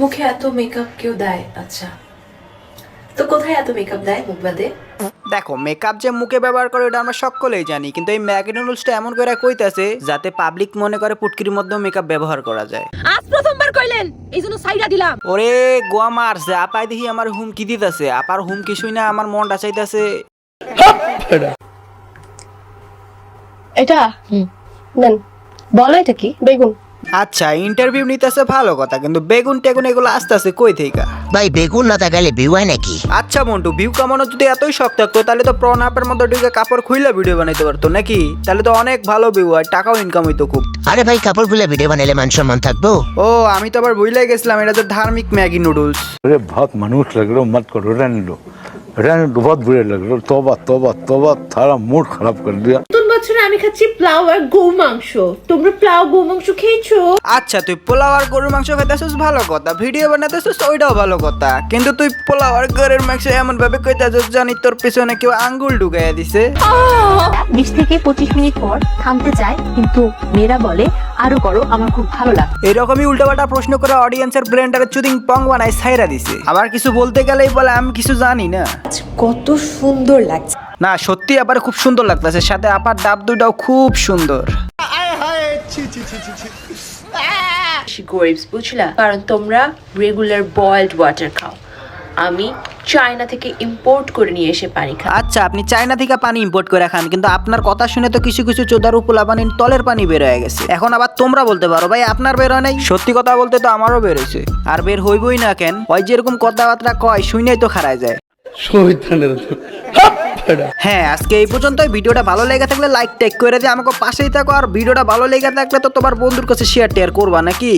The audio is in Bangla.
মুখে এত মেকআপ কেউ দেয়? আচ্ছা, তো কোথায় এত মেকআপ দেয় মুখ বাদে? দেখো মেকআপ যে মুখে ব্যবহার করে ওটা আমরা সকলেই জানি, কিন্তু এই ম্যাগি নুডলসটা এমন করে কইতাছে যাতে পাবলিক মনে করে পুটকির মধ্যেও মেকআপ ব্যবহার করা যায়। আজ প্রথমবার কইলেন, এইজন্য সাইডা দিলাম। ওরে গোয়া মারছে আপাই, দেখি আমার হুমকি দিতেছে। আপার হুমকি শুই না আমার মনটা চাইতেছে। এটা নেন, বলো এটা কি? বেগুন। আচ্ছা ইন্টারভিউ নিতেছে ভালো কথা, কিন্তু বেগুন টেগুন এগুলো আস্তে আস্তে কই থেকে? ভাই বেগুন না তাকালে ভিউ হয় নাকি? আচ্ছা মন্টু, ভিউ কামানো যদি এতই শখ থাকতো তাহলে তো প্রন অ্যাপের মধ্যে ঢুকে কাপড় খুইলা ভিডিও বানাইতে পারতো নাকি? তাহলে তো অনেক ভালো ভিউ হয়, টাকাও ইনকাম হইতো খুব। আরে ভাই কাপড় খুলে ভিডিও বানাইলে মান সম্মান থাকবো। ও আমি তো আবার ভুলে গেছিলাম এটা তো ধার্মিক ম্যাগি নুডলস। अरे बहुत मनुष्य लग रहे हो, मत करो, रहने दो, बहुत बुरे लग रहे हो। तौबा तौबा तौबा, सारा मूड खराब कर दिया। নতুন বছরে আমি খাচ্ছি পোলাও আর গরু মাংস। তোমরা পোলাও গরু মাংস খেয়েছো? আচ্ছা তুই পোলাও আর গরুর মাংস খাইতেছিস ভালো কথা, ভিডিও বানাইতেছিস ওইটাও ভালো কথা, কিন্তু তুই পোলাও আর গরুর মাংস এমন ভাবে কইতাছিস জানি তোর পিছনে কেউ আঙ্গুল ঢুকাইয়া দিছে। 20 থেকে 25 মিনিট পর থামতে চায়, কিন্তু মেয়েরা বলে আরো করো, আমার খুব ভালো লাগে। এরকমই উল্টাপাল্টা প্রশ্ন করে অডিয়েন্সের ব্লেন্ডারে চুদিং পং বানায় ছাইরা দিছে। আবার কিছু বলতে গেলেই বলে আমি কিছু জানি না। কত সুন্দর লাগছে। না সত্যি আবার খুব সুন্দর লাগতেছে, সাথে আপার ডাব দুটাও খুব সুন্দর। গরিবস বুঝলা, কারণ তোমরা রেগুলার বয়েলড ওয়াটার খাও, আমি চায়না থেকে ইম্পোর্ট করে নিয়ে এসে পানি খাই। আচ্ছা আপনি চায়না থেকে পানি ইম্পোর্ট করে খান, কিন্তু আপনার কথা শুনে তো কিছু কিছু চোদার উপলা পানির তলের পানি বের হয়ে গেছে। এখন আবার তোমরা বলতে পারো ভাই আপনার বের হয় নাই। সত্যি কথা বলতে তো আমারও বের হয়েছে, আর বের হইবই না কেন? ওই যেরকম কথাবার্তা কয় শুনেই তো খারায় যায়। হ্যাঁ আজকে এই পর্যন্তই। ভিডিওটা ভালো লেগে থাকলে লাইক টেক করে দিয়ে আমাকে পাশেই থাকো, আর ভিডিওটা ভালো লেগে থাকলে তো তোমার বন্ধুর কাছে শেয়ার টেয়ার করবা নাকি?